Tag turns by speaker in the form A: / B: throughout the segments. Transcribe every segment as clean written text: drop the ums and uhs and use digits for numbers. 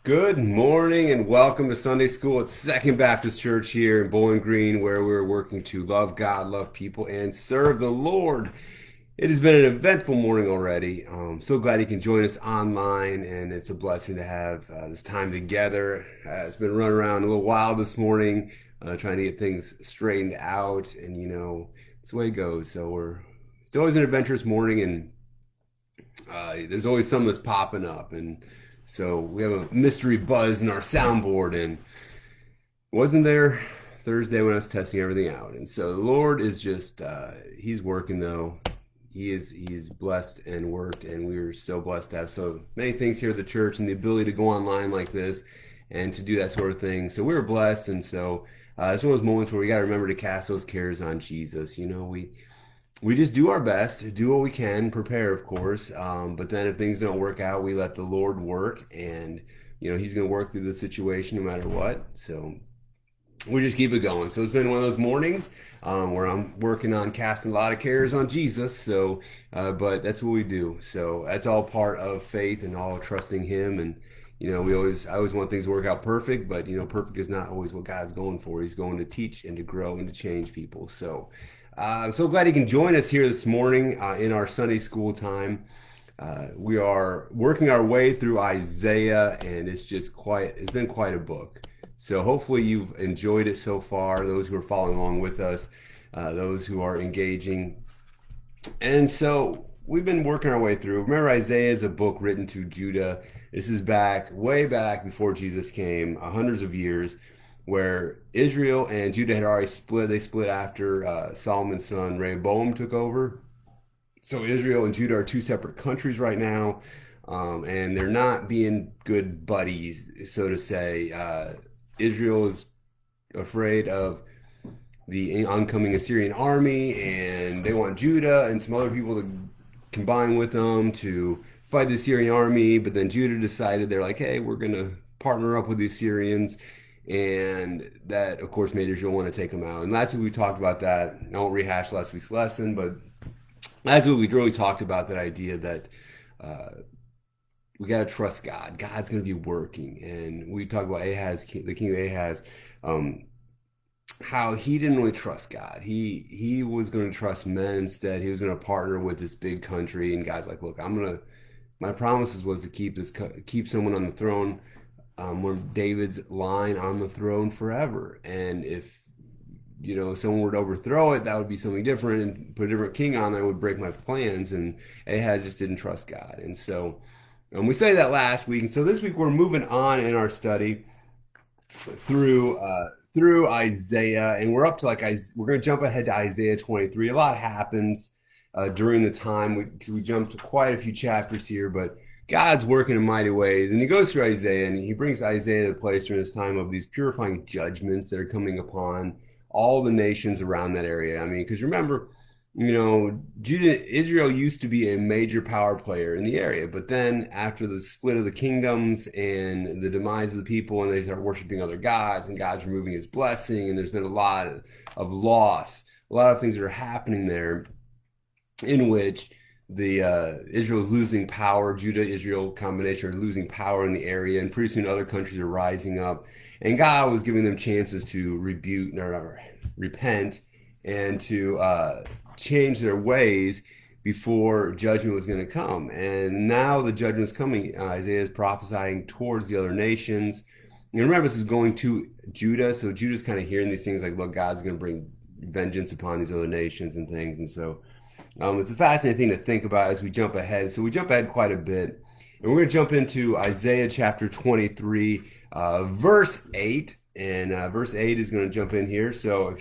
A: Good morning and welcome to Sunday School at Second Baptist Church here in Bowling Green, where we're working to love God, love people, and serve the Lord. It has been an eventful morning already. So glad you can join us online, and it's a blessing to have this time together. It's been running around a little wild this morning, trying to get things straightened out, and it's the way it goes. It's always an adventurous morning, and there's always something that's popping up, and so we have a mystery buzz in our soundboard, and wasn't there Thursday when I was testing everything out. And so the Lord is just He's working though. He's blessed and worked, and we are so blessed to have so many things here at the church and the ability to go online like this and to do that sort of thing. So we were blessed, and so it's one of those moments where we got to remember to cast those cares on Jesus. We just do our best, do what we can, prepare, of course. But then if things don't work out, we let the Lord work, and He's going to work through the situation no matter what. So we just keep it going. So it's been one of those mornings where I'm working on casting a lot of cares on Jesus. So, but that's what we do. So that's all part of faith and all trusting Him. And I always want things to work out perfect, but perfect is not always what God's going for. He's going to teach and to grow and to change people. So I'm so glad you can join us here this morning in our Sunday school time. We are working our way through Isaiah, and it's been quite a book. So hopefully you've enjoyed it so far, those who are following along with us, those who are engaging. And so we've been working our way through. Remember, Isaiah is a book written to Judah. This is way back before Jesus came, hundreds of years, where Israel and Judah had already split. They split after Solomon's son Rehoboam took over. So Israel and Judah are two separate countries right now, and they're not being good buddies, so to say. Israel is afraid of the oncoming Assyrian army, and they want Judah and some other people to combine with them to fight the Assyrian army. But then Judah decided, they're like, hey, we're going to partner up with the Assyrians. And that, of course, made Israel want to take them out. And last week we talked about that. I won't rehash last week's lesson, but last week we really talked about that idea that we got to trust God. God's going to be working. And we talked about Ahaz, the king of Ahaz, how he didn't really trust God. He was going to trust men instead. He was going to partner with this big country. And God's like, look, my promises was to keep someone on the throne, one David's line on the throne forever. And if someone were to overthrow it, that would be something different, and put a different king on, that would break my plans. And Ahaz just didn't trust God. And so we studied that last week. And so this week we're moving on in our study through Isaiah, and we're up to we're going to jump ahead to Isaiah 23. A lot happens during the time. We jumped to quite a few chapters here, but God's working in mighty ways. And he goes through Isaiah, and he brings Isaiah to the place during this time of these purifying judgments that are coming upon all the nations around that area. I mean, because remember, Israel used to be a major power player in the area, but then after the split of the kingdoms and the demise of the people, and they start worshiping other gods, and God's removing His blessing, and there's been a lot of loss, a lot of things that are happening there, in which the Israel is losing power. Judah-Israel combination are losing power in the area, and pretty soon other countries are rising up, and God was giving them chances to repent and to change their ways before judgment was going to come. And now the judgment is coming. Isaiah is prophesying towards the other nations. And remember, this is going to Judah, so Judah's kind of hearing these things like, look, God's going to bring vengeance upon these other nations and things. And so it's a fascinating thing to think about as we jump ahead. So we jump ahead quite a bit. And we're going to jump into Isaiah chapter 23, verse 8. And verse 8 is going to jump in here. So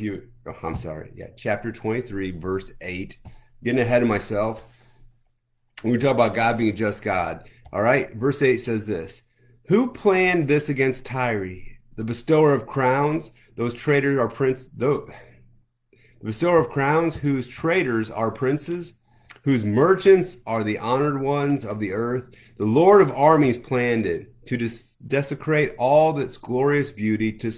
A: chapter 23, verse 8. Getting ahead of myself. We're talking about God being a just God. All right, verse 8 says this. Who planned this against Tyre, the bestower of crowns? Those traitors are the bestower of crowns, whose traitors are princes, whose merchants are the honored ones of the earth. The Lord of armies planned it, to desecrate all that's glorious beauty, to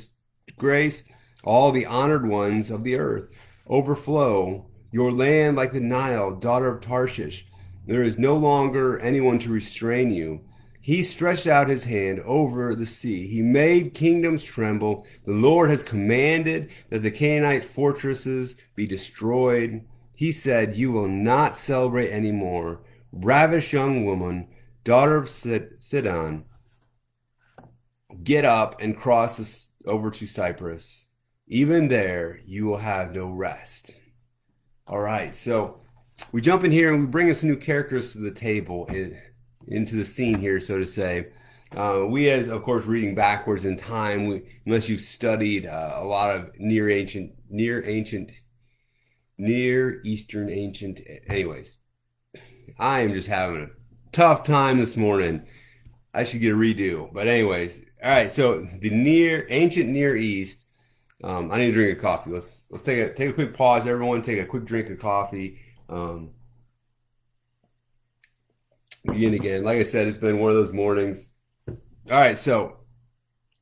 A: disgrace all the honored ones of the earth. Overflow your land like the Nile, daughter of Tarshish. There is no longer anyone to restrain you. He stretched out his hand over the sea. He made kingdoms tremble. The Lord has commanded that the Canaanite fortresses be destroyed. He said, "You will not celebrate anymore. Ravish young woman, daughter of Sidon, get up and cross over to Cyprus. Even there you will have no rest." All right, so we jump in here and we bring in some new characters to the table, into the scene here, so to say. We, as of course, reading backwards in time, unless you've studied a lot of Near Eastern ancient. Anyways, I am just having a tough time this morning. I should get a redo. But anyways, all right. So the ancient Near East. I need to drink a coffee. Let's take a quick pause. Everyone, take a quick drink of coffee. Begin again. Like I said, it's been one of those mornings. All right. So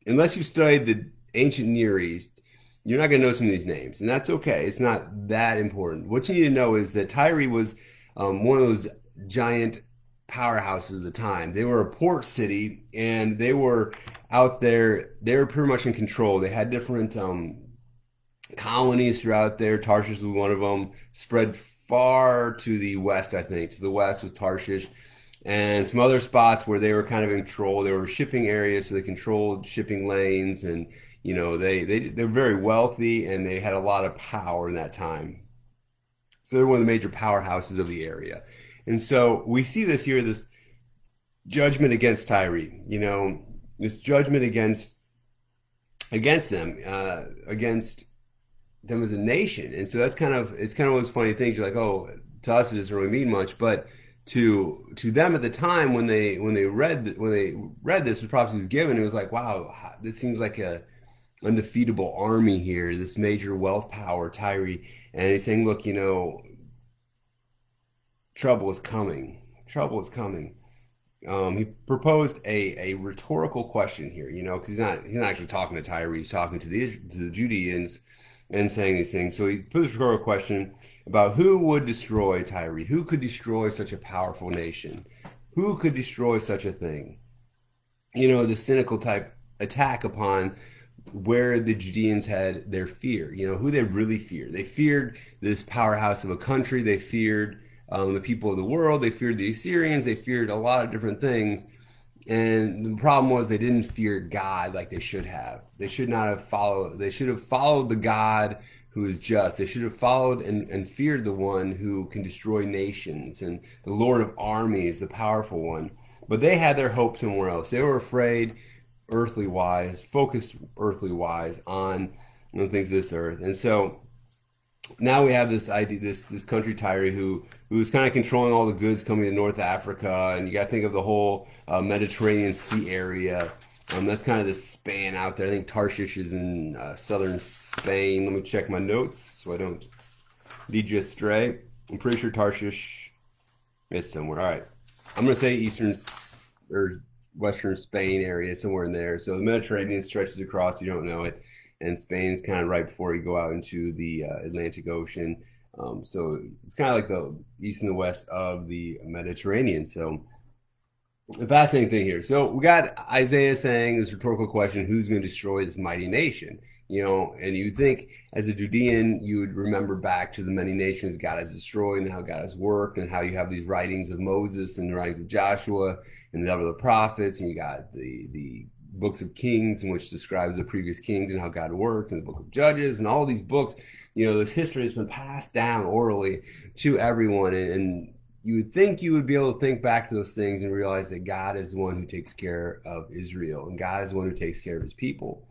A: unless you've studied the ancient Near East, you're not going to know some of these names, and that's okay. It's not that important. What you need to know is that Tyre was one of those giant powerhouses of the time. They were a port city, and they were out there. They were pretty much in control. They had different colonies throughout there. Tarshish was one of them. Spread far to the west, I think. To the west was Tarshish, and some other spots where they were kind of in control. They were shipping areas, so they controlled shipping lanes, and they're very wealthy, and they had a lot of power in that time. So they're one of the major powerhouses of the area. And so we see this here, this judgment against Tyre, this judgment against them, against them as a nation. And so it's kind of one of those funny things. You're like, oh, to us it doesn't really mean much, but to them at the time when they read this, the prophecy was given, it was like, wow, this seems like a undefeatable army here, this major wealth power, Tyre. And he's saying, look, trouble is coming. Trouble is coming. He proposed a rhetorical question here, because he's not actually talking to Tyre. He's talking to the Judeans and saying these things. So he put this rhetorical question about who would destroy Tyre, who could destroy such a powerful nation, who could destroy such a thing. The cynical type attack upon where the Judeans had their fear. Who they really feared. They feared this powerhouse of a country. They feared the people of the world. They feared the Assyrians. They feared a lot of different things. And the problem was they didn't fear God like they should have. They should not have followed. They should have followed the God who is just. They should have followed and feared the one who can destroy nations and the Lord of armies, the powerful one. But they had their hope somewhere else. They were afraid, earthly wise, focused earthly wise on things of this earth. And so now we have this idea, this country Tyre who's kind of controlling all the goods coming to North Africa, and you got to think of the whole Mediterranean Sea area. That's kind of this span out there. I think Tarshish is in southern Spain. Let me check my notes so I don't lead you astray. I'm pretty sure Tarshish is somewhere. All right, I'm gonna say eastern or western Spain area, somewhere in there. So the Mediterranean stretches across. You don't know it. And Spain's kind of right before you go out into the Atlantic Ocean. So it's kind of like the east and the west of the Mediterranean. So the fascinating thing here. So we got Isaiah saying this rhetorical question, who's going to destroy this mighty nation? And you think as a Judean, you would remember back to the many nations God has destroyed and how God has worked and how you have these writings of Moses and the writings of Joshua and the other prophets. And you got the books of Kings, in which describes the previous kings and how God worked, and the book of Judges, and all these books. This history has been passed down orally to everyone, and you would think you would be able to think back to those things and realize that God is the one who takes care of Israel, and God is the one who takes care of his people,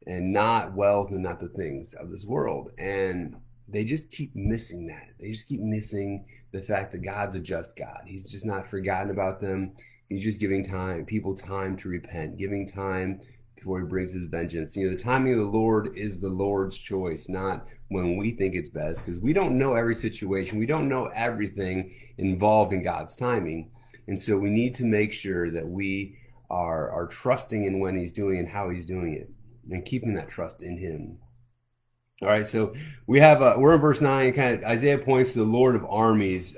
A: and not wealth and not the things of this world. And they just keep missing that. They just keep missing the fact that God's a just God. He's just not forgotten about them. He's just giving people time to repent, giving time before he brings his vengeance. The timing of the Lord is the Lord's choice, not when we think it's best, because we don't know every situation. We don't know everything involved in God's timing. And so we need to make sure that we are trusting in when he's doing and how he's doing it, and keeping that trust in him. All right, so we're in verse 9. Kind of Isaiah points to the Lord of armies.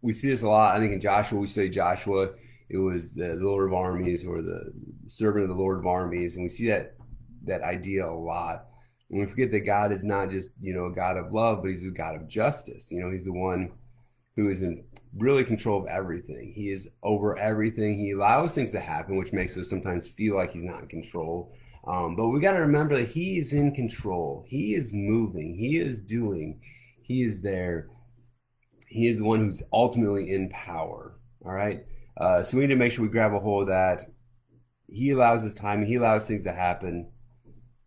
A: We see this a lot. I think in Joshua, we say Joshua. it was the Lord of Armies or the servant of the Lord of Armies, and we see that idea a lot. And we forget that God is not just a God of love, but He's a God of justice. He's the one who is in really control of everything. He is over everything. He allows things to happen, which makes us sometimes feel like He's not in control. But we got to remember that He is in control. He is moving. He is doing. He is there. He is the one who's ultimately in power. All right. So we need to make sure we grab a hold of that. He allows His time. He allows things to happen.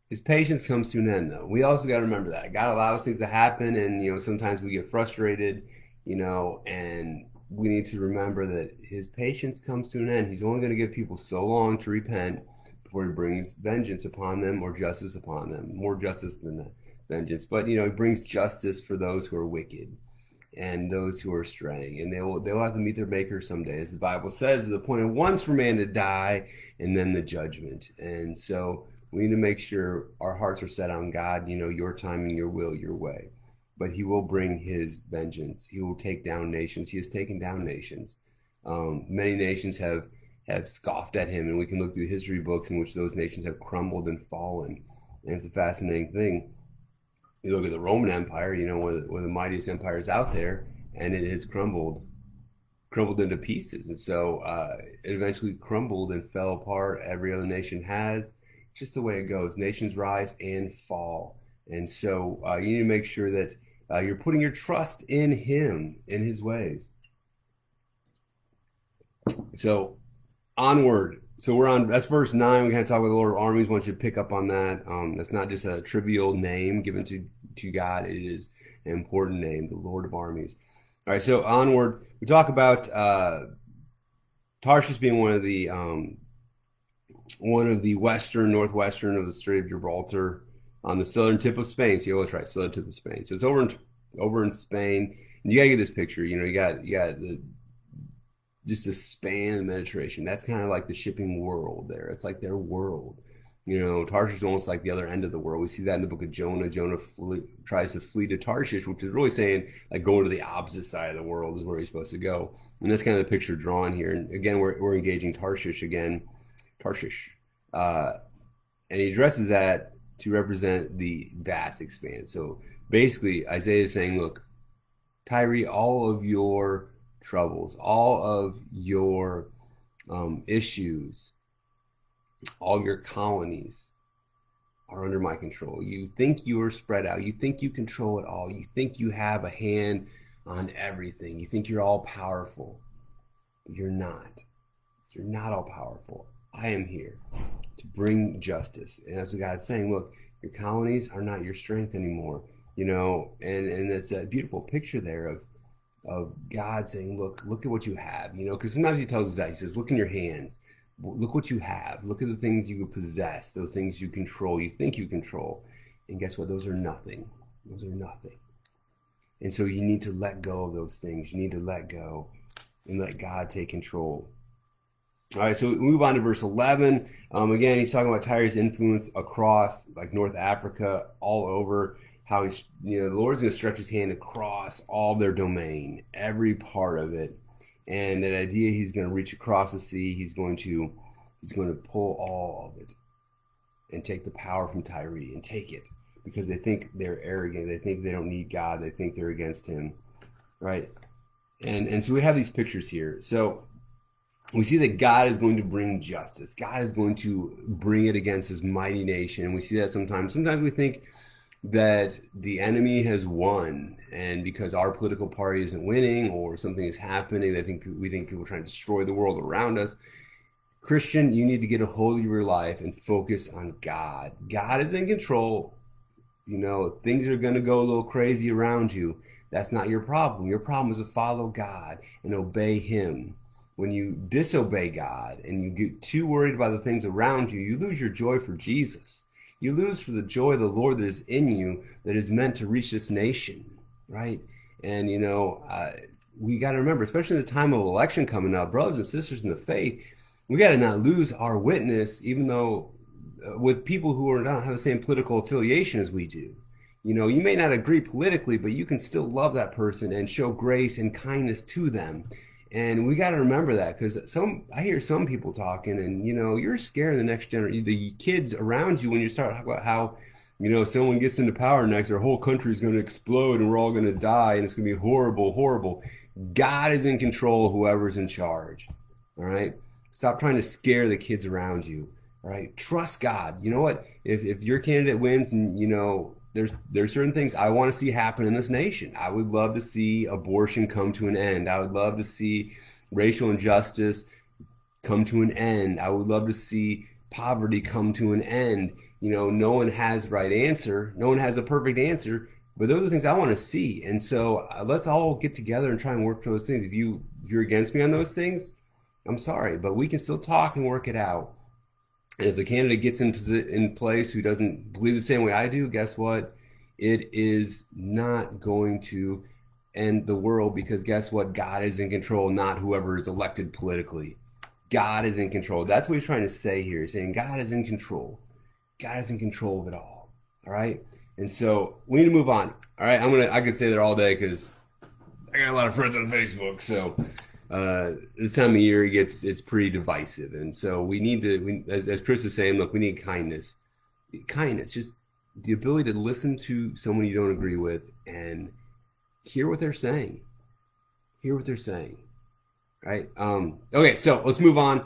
A: His patience comes to an end, though. We also got to remember that God allows things to happen, and sometimes we get frustrated, and we need to remember that His patience comes to an end. He's only going to give people so long to repent before He brings vengeance upon them or justice upon them. More justice than vengeance, but He brings justice for those who are wicked and those who are straying, and they'll have to meet their Maker someday, as the Bible says. The point of once for man to die, and then the judgment. And so we need to make sure our hearts are set on God, your timing, your will, your way. But He will bring His vengeance. He will take down nations. He has taken down nations. Many nations have scoffed at Him, and we can look through history books in which those nations have crumbled and fallen. And it's a fascinating thing. You look at the Roman Empire, one of the mightiest empires out there, and it has crumbled into pieces. And so it eventually crumbled and fell apart. Every other nation has. Just the way it goes. Nations rise and fall. And so you need to make sure that you're putting your trust in Him, in His ways. So onward. So that's verse 9. We're going to talk about the Lord of Armies. I want you to pick up on that. That's not just a trivial name given to God. It is an important name, the Lord of Armies. All right, so onward. We talk about Tarshish being one of the northwestern of the Strait of Gibraltar, on the southern tip of Spain. So you always right, southern tip of Spain. So it's over in Spain. And you gotta get this picture. You got just a span of the Mediterranean. That's kind of like the shipping world there. It's like their world. Tarshish is almost like the other end of the world. We see that in the book of Jonah. Jonah tries to flee to Tarshish, which is really saying like going to the opposite side of the world is where he's supposed to go. And that's kind of the picture drawn here. And again, we're engaging Tarshish again. Tarshish. And he addresses that to represent the vast expanse. So basically, Isaiah is saying, look, Tyre, all of your troubles, all of your issues, all your colonies are under my control. You think you are spread out. You think you control it all. You think you have a hand on everything. You think you're all powerful. But you're not. You're not all powerful. I am here to bring justice. And that's what God's saying. Look, your colonies are not your strength anymore. And it's a beautiful picture there of God saying, look at what you have, because sometimes He tells us that. He says, look in your hands. Look what you have. Look at the things you possess, those things you control, you think you control. And guess what? Those are nothing. Those are nothing. And so you need to let go of those things. You need to let go and let God take control. All right, so we move on to verse 11. Again, he's talking about Tyre's influence across like North Africa, all over. How he's, the Lord's going to stretch His hand across all their domain, every part of it. And that idea, He's going to reach across the sea. He's going to pull all of it and take the power from Tyre and take it, because they think they're arrogant. They think they don't need God. They think they're against Him, right? And so we have these pictures here. So we see that God is going to bring justice. God is going to bring it against His mighty nation. And we see that sometimes. Sometimes we think that the enemy has won, and because our political party isn't winning or something is happening, we think people are trying to destroy the world around us. Christian, you need to get a hold of your life and focus on God. God is in control. Things are going to go a little crazy around you. That's not your problem. Your problem is to follow God and obey Him. When you disobey God and you get too worried about the things around you, you lose your joy for Jesus. You lose for the joy of the Lord that is in you, that is meant to reach this nation, right? And, we got to remember, especially in the time of election coming up, brothers and sisters in the faith, we got to not lose our witness, even though with people who are not have the same political affiliation as we do. You may not agree politically, but you can still love that person and show grace and kindness to them. And we got to remember that because I hear some people talking, and you're scaring the next generation, the kids around you, when you start talking about how, someone gets into power next, our whole country is going to explode and we're all going to die and it's going to be horrible, horrible. God is in control, whoever's in charge. All right. Stop trying to scare the kids around you. All right. Trust God. You know what? If your candidate wins, and there's certain things I want to see happen in this nation. I would love to see abortion come to an end. I would love to see racial injustice come to an end. I would love to see poverty come to an end. No one has the right answer. No one has a perfect answer, but those are the things I want to see. And so let's all get together and try and work for those things. If you're against me on those things, I'm sorry, but we can still talk and work it out. And if the candidate gets in place who doesn't believe the same way I do, guess what? It is not going to end the world, because guess what? God is in control, not whoever is elected politically. God is in control. That's what he's trying to say here. He's saying God is in control. God is in control of it all. All right. And so we need to move on. All right. I could say that all day because I got a lot of friends on Facebook. So this time of year it's pretty divisive. And so we need to, as Chris is saying, look, we need kindness. Kindness, just the ability to listen to someone you don't agree with and hear what they're saying. Hear what they're saying. Right. Okay, so let's move on.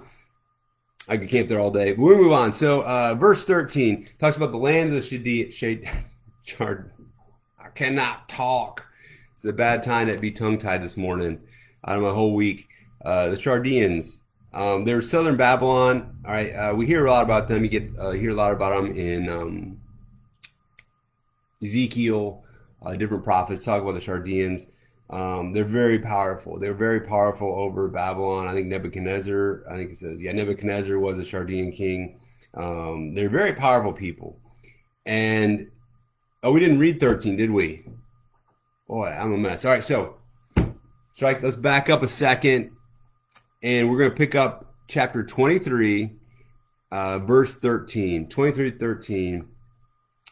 A: I could camp there all day, but we'll move on. So verse 13 talks about the land of the I cannot talk. It's a bad time to be tongue-tied this morning out of my whole week. The Chaldeans, they're southern Babylon. All right, we hear a lot about them. You hear a lot about them in Ezekiel. Different prophets talk about the Chaldeans. They're very powerful. They're very powerful over Babylon. I think it says, Nebuchadnezzar was a Chaldean king. They're very powerful people. And, we didn't read 13, did we? Boy, I'm a mess. All right, so let's back up a second, and we're going to pick up chapter 23, verse 13. 23:13.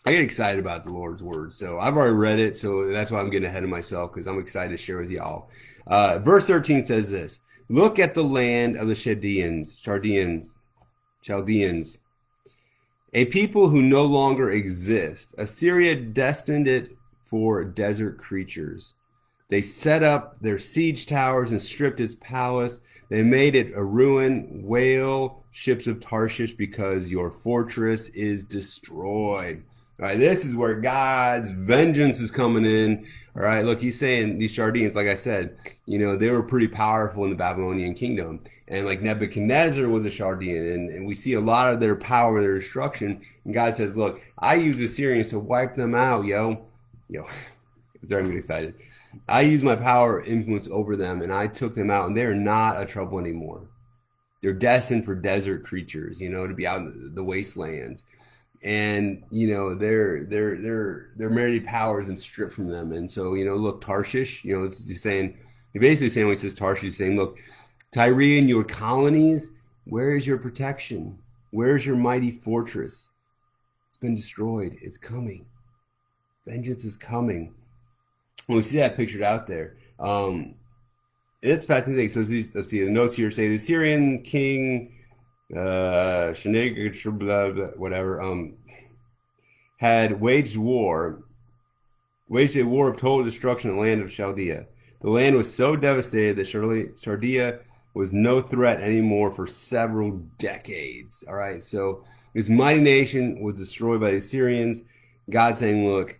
A: I get excited about the Lord's word. So I've already read it, so that's why I'm getting ahead of myself, because I'm excited to share with y'all. Verse 13 says this: look at the land of the Chaldeans, a people who no longer exist. Assyria destined it for desert creatures. They set up their siege towers and stripped its palace. They made it a ruin. Wail, ships of Tarshish, because your fortress is destroyed. All right, this is where God's vengeance is coming in. All right, look, he's saying these Chaldeans, like I said, they were pretty powerful in the Babylonian kingdom. And like Nebuchadnezzar was a Chaldean, and we see a lot of their power, their destruction. And God says, look, I use the Assyrians to wipe them out, yo. I'm starting to get excited. I used my power influence over them, and I took them out, and they're not a trouble anymore. They're destined for desert creatures, to be out in the wastelands. And their merited powers and stripped from them. And so look, Tarshish, it's just saying, he basically saying, when he says Tarshish, he's saying, look, Tyre and your colonies, where is your protection? Where is your mighty fortress? It's been destroyed. It's coming. Vengeance is coming. When we see that pictured out there, it's fascinating. So let's see, the notes here say the Syrian king whatever, had waged a war of total destruction in the land of Chaldea. The land was so devastated that Chaldea was no threat anymore for several decades. All right, so this mighty nation was destroyed by the Assyrians. God saying, look,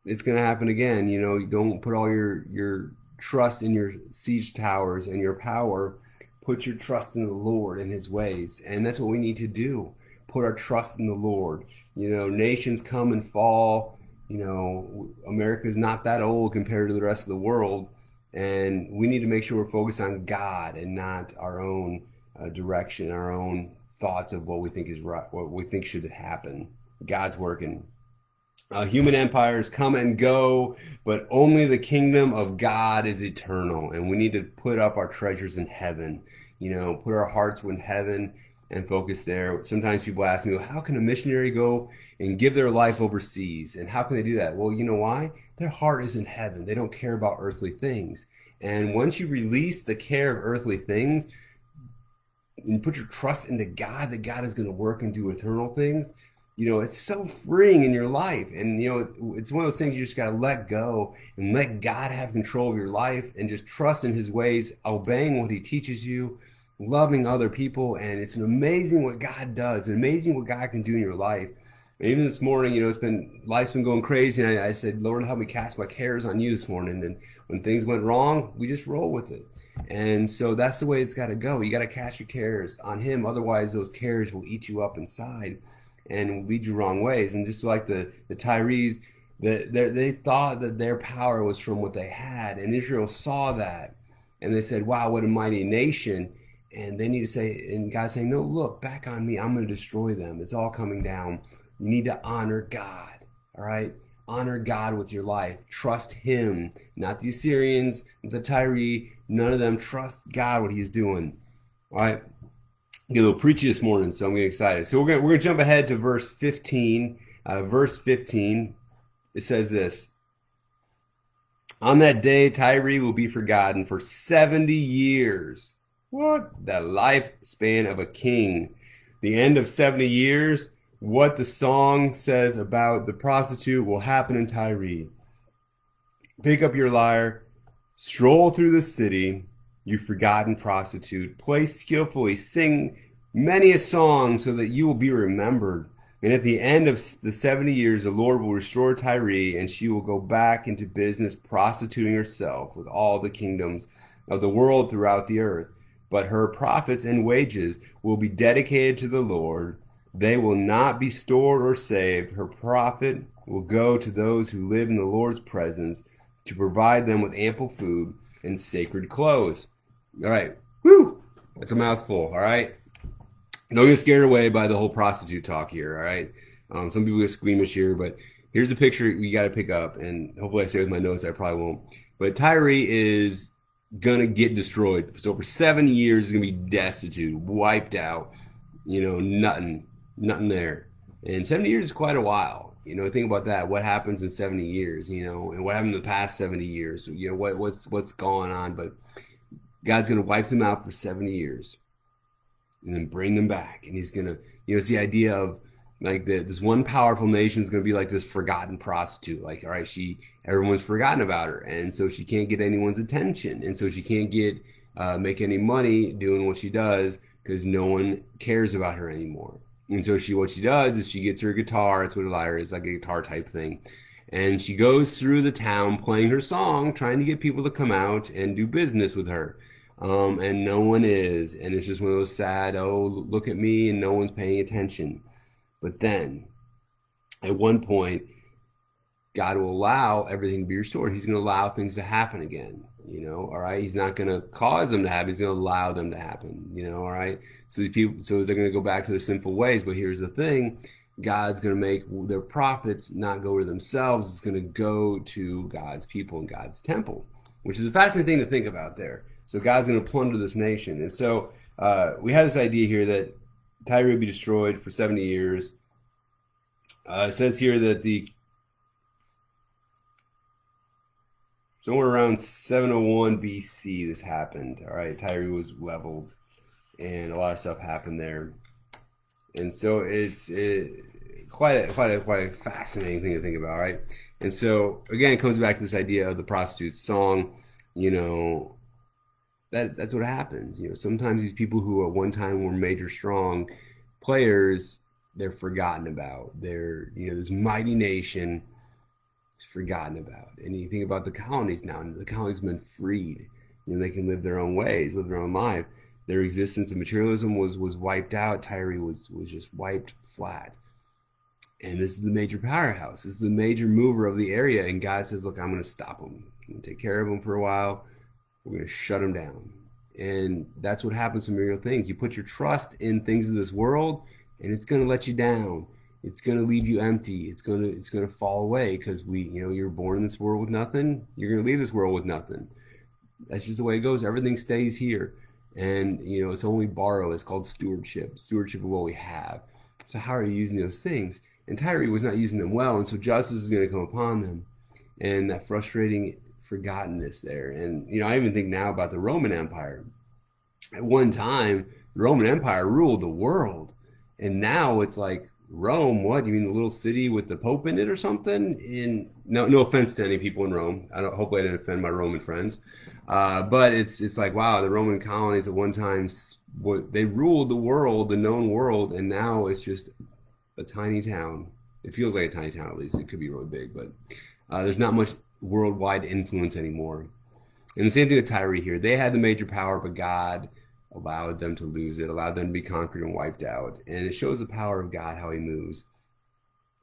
A: it's going to happen again. You don't put all your trust in your siege towers and your power. Put your trust in the Lord and his ways. And that's what we need to do. Put our trust in the Lord. Nations come and fall. America's not that old compared to the rest of the world. And we need to make sure we're focused on God and not our own direction, our own thoughts of what we think is right, what we think should happen. God's working. Human empires come and go, but only the kingdom of God is eternal. And we need to put up our treasures in heaven, put our hearts in heaven and focus there. Sometimes people ask me, well, how can a missionary go and give their life overseas? And how can they do that? Well, you know why? Their heart is in heaven. They don't care about earthly things. And once you release the care of earthly things and put your trust into God, that God is going to work and do eternal things, it's so freeing in your life. And, it's one of those things you just got to let go and let God have control of your life and just trust in his ways, obeying what he teaches you, loving other people. And it's an amazing what God does, and amazing what God can do in your life. And even this morning, life's been going crazy. And I said, Lord, help me cast my cares on you this morning. And when things went wrong, we just roll with it. And so that's the way it's got to go. You got to cast your cares on him. Otherwise, those cares will eat you up inside and will lead you wrong ways. And just like the Tyrees, they thought that their power was from what they had. And Israel saw that. And they said, wow, what a mighty nation. And they need to say, and God's saying, no, look, back on me. I'm going to destroy them. It's all coming down. You need to honor God. All right? Honor God with your life. Trust him, not the Assyrians, the Tyree, none of them. Trust God, what he's doing. All right. Get a little preachy this morning, so I'm getting excited. So we're gonna jump ahead to verse 15. Verse 15, it says this: on that day, Tyree will be forgotten for 70 years. What? The lifespan of a king. The end of 70 years. What the song says about the prostitute will happen in Tyre. Pick up your lyre, stroll through the city, you forgotten prostitute. Play skillfully, sing many a song so that you will be remembered. And at the end of the 70 years, the Lord will restore Tyre, and she will go back into business, prostituting herself with all the kingdoms of the world throughout the earth. But her profits and wages will be dedicated to the Lord. They will not be stored or saved. Her profit will go to those who live in the Lord's presence to provide them with ample food and sacred clothes. All right. Woo! That's a mouthful. All right. Don't get scared away by the whole prostitute talk here. All right. Some people get squeamish here, but here's a picture you got to pick up. And hopefully I say with my notes, I probably won't. But Tyre is going to get destroyed. So for 7 years, it's going to be destitute, wiped out, nothing there. And 70 years is quite a while. Think about that. What happens in 70 years, and what happened in the past 70 years, what's going on. But God's going to wipe them out for 70 years and then bring them back. And he's going to, it's the idea of like this one powerful nation is going to be like this forgotten prostitute. Like, all right, everyone's forgotten about her. And so she can't get anyone's attention. And so she can't make any money doing what she does because no one cares about her anymore. And so what she does is she gets her guitar. That's what a lyre is, like a guitar type thing. And she goes through the town playing her song, trying to get people to come out and do business with her. And no one is. And it's just one of those sad, oh, look at me, and no one's paying attention. But then, at one point, God will allow everything to be restored. He's going to allow things to happen again. All right. He's not going to cause them to happen. He's going to allow them to happen. All right. So these people, so they're going to go back to their sinful ways. But here's the thing: God's going to make their profits not go to themselves. It's going to go to God's people and God's temple, which is a fascinating thing to think about there. So God's going to plunder this nation, and so we have this idea here that Tyre will be destroyed for 70 years. It says here that somewhere around 701 BC this happened. All right, Tyre was leveled, and a lot of stuff happened there. And so it's quite a fascinating thing to think about, right? And so again, it comes back to this idea of the prostitute's song. That's what happens. Sometimes these people who at one time were major strong players, they're forgotten about. They're this mighty nation is forgotten about. And you think about the colonies now, and the colonies have been freed. They can live their own ways, live their own life. Their existence of materialism was wiped out. Tyre was just wiped flat. And this is the major powerhouse. This is the major mover of the area. And God says, look, I'm going to stop them. I'm going to take care of them for a while. We're going to shut them down. And that's what happens to material things. You put your trust in things of this world, and it's going to let you down. It's going to leave you empty. It's going to fall away because you're born in this world with nothing. You're going to leave this world with nothing. That's just the way it goes. Everything stays here. And, it's only borrow. It's called stewardship of what we have. So how are you using those things? And Tyre was not using them well. And so justice is going to come upon them. And that frustrating forgottenness there. And, I even think now about the Roman Empire. At one time, the Roman Empire ruled the world. And now it's like, Rome, what? You mean the little city with the Pope in it or something? In no offense to any people in Rome. Hopefully I didn't offend my Roman friends. But it's like, wow, the Roman colonies at one time, they ruled the world, the known world, and now it's just a tiny town. It feels like a tiny town, at least. It could be really big, but there's not much worldwide influence anymore. And the same thing with Tyre here. They had the major power, but God allowed them to lose it, allowed them to be conquered and wiped out. And it shows the power of God, how he moves.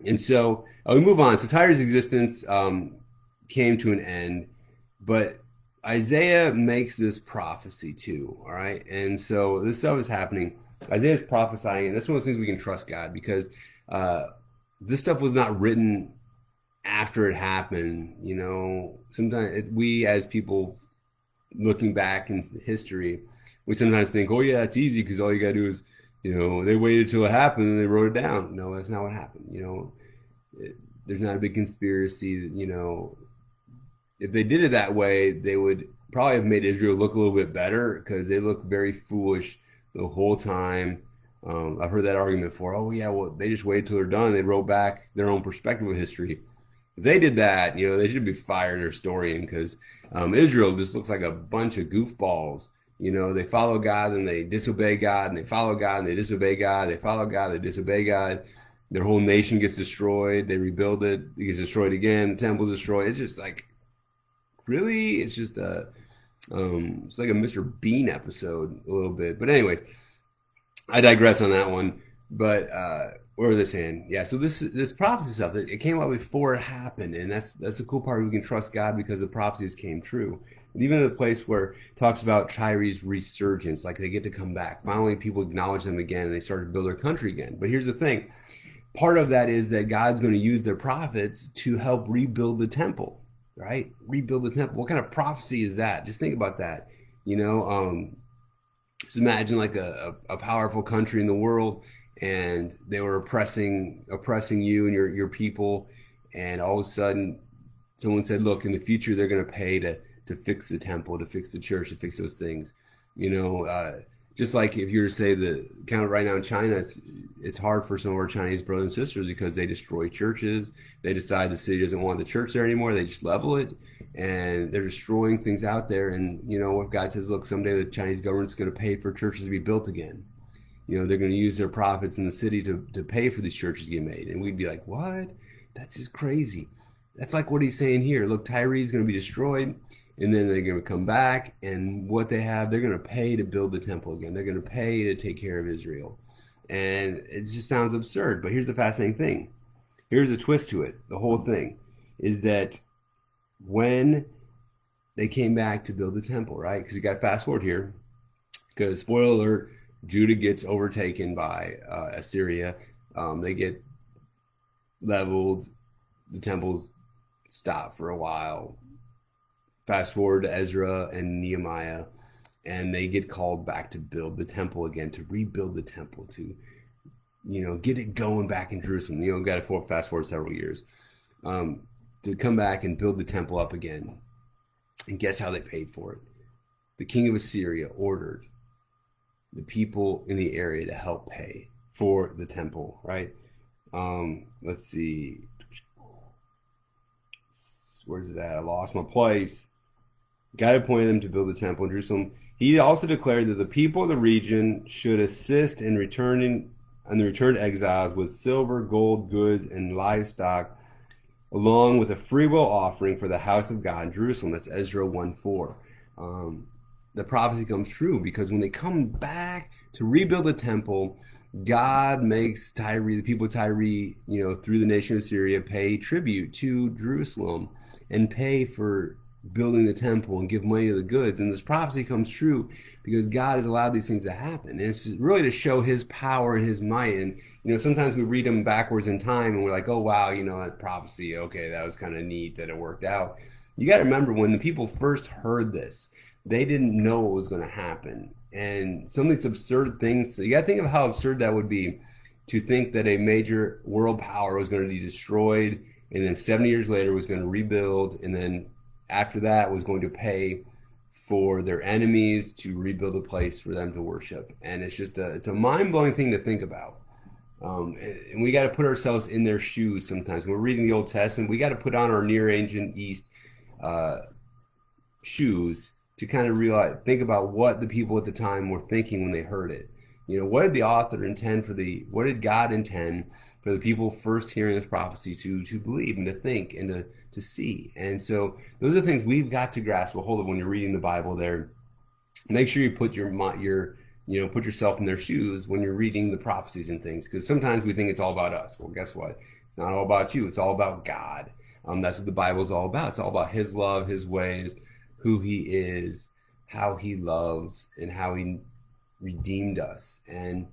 A: And so we move on. So Tyre's existence came to an end, but Isaiah makes this prophecy too, all right? And so this stuff is happening. Isaiah's prophesying, and that's one of those things we can trust God, because this stuff was not written after it happened. Sometimes we as people looking back in history, we sometimes think, oh yeah, it's easy because all you gotta do is, they waited till it happened and they wrote it down. No, that's not what happened. There's not a big conspiracy. If they did it that way, they would probably have made Israel look a little bit better, because they look very foolish the whole time. I've heard that argument before. Oh yeah, well they just waited till they're done. They wrote back their own perspective of history. If they did that, they should be fired, their historian, because Israel just looks like a bunch of goofballs. They follow God and they disobey God, and they follow God and they disobey God. They follow God, they disobey God. Their whole nation gets destroyed. They rebuild it. It gets destroyed again. The temple's destroyed. It's just like, really? It's just it's like a Mr. Bean episode a little bit. But anyways, I digress on that one. But where was I saying? Yeah, so this prophecy stuff, it came out before it happened, and that's the cool part. We can trust God because the prophecies came true. And even the place where it talks about Tyre's resurgence, like they get to come back. Finally, people acknowledge them again, and they start to build their country again. But here's the thing. Part of that is that God's going to use their prophets to help rebuild the temple, right? Rebuild the temple. What kind of prophecy is that? Just think about that. Just imagine like a powerful country in the world, and they were oppressing you and your people, and all of a sudden someone said, look, in the future they're going to pay to fix the temple, to fix the church, to fix those things. Just like if you were to say the count right now in China, it's hard for some of our Chinese brothers and sisters because they destroy churches. They decide the city doesn't want the church there anymore. They just level it, and they're destroying things out there. And what God says, look, someday the Chinese government's going to pay for churches to be built again. They're going to use their profits in the city to pay for these churches to get made. And we'd be like, what? That's just crazy. That's like what he's saying here. Look, Tyre's going to be destroyed, and then they're going to come back, and what they have, they're going to pay to build the temple again. They're going to pay to take care of Israel. And it just sounds absurd. But here's the fascinating thing. Here's a twist to it. The whole thing is that when they came back to build the temple, right? Because you got to fast forward here. Because, spoiler alert, Judah gets overtaken by Assyria. They get leveled. The temples stop for a while. Fast forward to Ezra and Nehemiah, and they get called back to build the temple again, to rebuild the temple, to get it going back in Jerusalem. Got to fast forward several years to come back and build the temple up again. And guess how they paid for it? The king of Assyria ordered the people in the area to help pay for the temple, right? Let's see. Where's it at? I lost my place. God appointed them to build the temple in Jerusalem. He also declared that the people of the region should assist in returning and the returned exiles with silver, gold, goods, and livestock, along with a freewill offering for the house of God in Jerusalem. That's Ezra 1:4. The prophecy comes true because when they come back to rebuild the temple, God makes Tyre, the people of Tyre, through the nation of Syria, pay tribute to Jerusalem and pay for building the temple and give money to the goods. And this prophecy comes true because God has allowed these things to happen. And it's really to show his power and his might. And, sometimes we read them backwards in time and we're like, oh, wow, that prophecy, okay, that was kind of neat that it worked out. You got to remember, when the people first heard this, they didn't know what was going to happen. And some of these absurd things, so you got to think of how absurd that would be, to think that a major world power was going to be destroyed and then 70 years later was going to rebuild and then after that was going to pay for their enemies to rebuild a place for them to worship. And it's a mind-blowing thing to think about. And we got to put ourselves in their shoes sometimes. When we're reading the Old Testament, we got to put on our Near Ancient East shoes to kind of realize, think about what the people at the time were thinking when they heard it. What did the author intend what did God intend for the people first hearing this prophecy to believe and to think and to see? And so those are things we've got to grasp a hold of when you're reading the Bible there. Make sure you put put yourself in their shoes when you're reading the prophecies and things, because sometimes we think it's all about us. Well, guess what? It's not all about you. It's all about God. That's what the Bible is all about. It's all about His love, His ways, who He is, how He loves, and how He redeemed us. And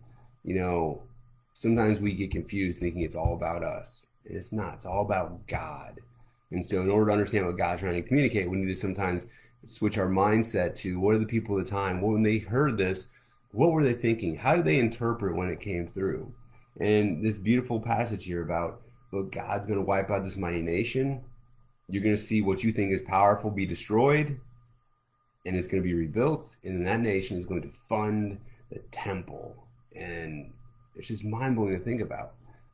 A: sometimes we get confused thinking it's all about us. It's not. It's all about God. And so in order to understand what God's trying to communicate, we need to sometimes switch our mindset to what are the people at the time, when they heard this, what were they thinking? How did they interpret when it came through? And this beautiful passage here about, look, God's going to wipe out this mighty nation. You're going to see what you think is powerful be destroyed, and it's going to be rebuilt, and then that nation is going to fund the temple. And it's just mind-blowing to think about.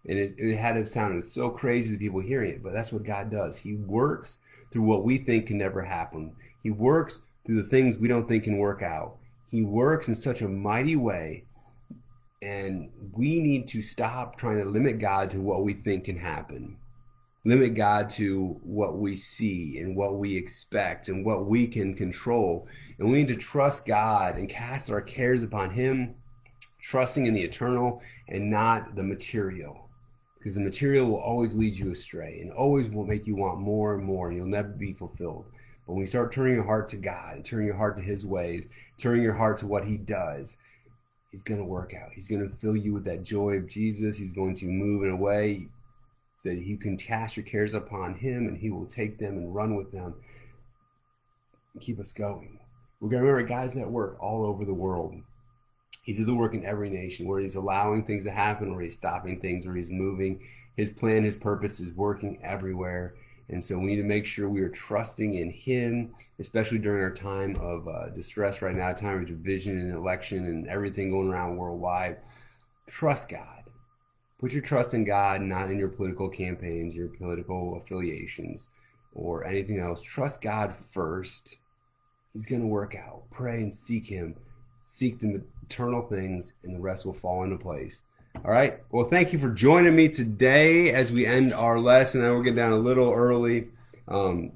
A: And it had to sound so crazy to people hearing it, but that's what God does. He works through what we think can never happen. He works through the things we don't think can work out. He works in such a mighty way, and we need to stop trying to limit God to what we think can happen. Limit God to what we see and what we expect and what we can control. And we need to trust God and cast our cares upon Him, trusting in the eternal and not the material. Because the material will always lead you astray and always will make you want more and more, and you'll never be fulfilled. But when you start turning your heart to God and turning your heart to His ways, turning your heart to what He does, He's going to work out. He's going to fill you with that joy of Jesus. He's going to move in a way that you can cast your cares upon Him, and He will take them and run with them and keep us going. We're going to remember God's at work all over the world. He's at the work in every nation, where He's allowing things to happen, or He's stopping things, or He's moving. His plan, His purpose is working everywhere. And so we need to make sure we are trusting in Him, especially during our time of distress right now, time of division and election and everything going around worldwide. Trust God. Put your trust in God, not in your political campaigns, your political affiliations, or anything else. Trust God first. He's going to work out. Pray and seek Him. Seek the eternal things, and the rest will fall into place. All right. Well, thank you for joining me today as we end our lesson. I know we're getting down a little early, but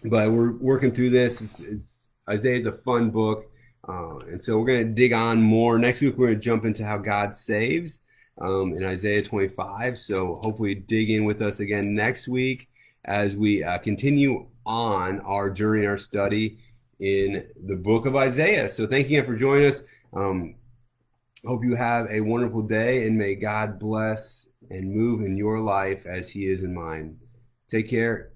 A: we're working through this. It's Isaiah's a fun book, and so we're going to dig on more. Next week, we're going to jump into how God saves in Isaiah 25. So hopefully dig in with us again next week as we continue on our journey, our study in the book of Isaiah. So thank you again for joining us. Hope you have a wonderful day, and may God bless and move in your life as He is in mine. Take care.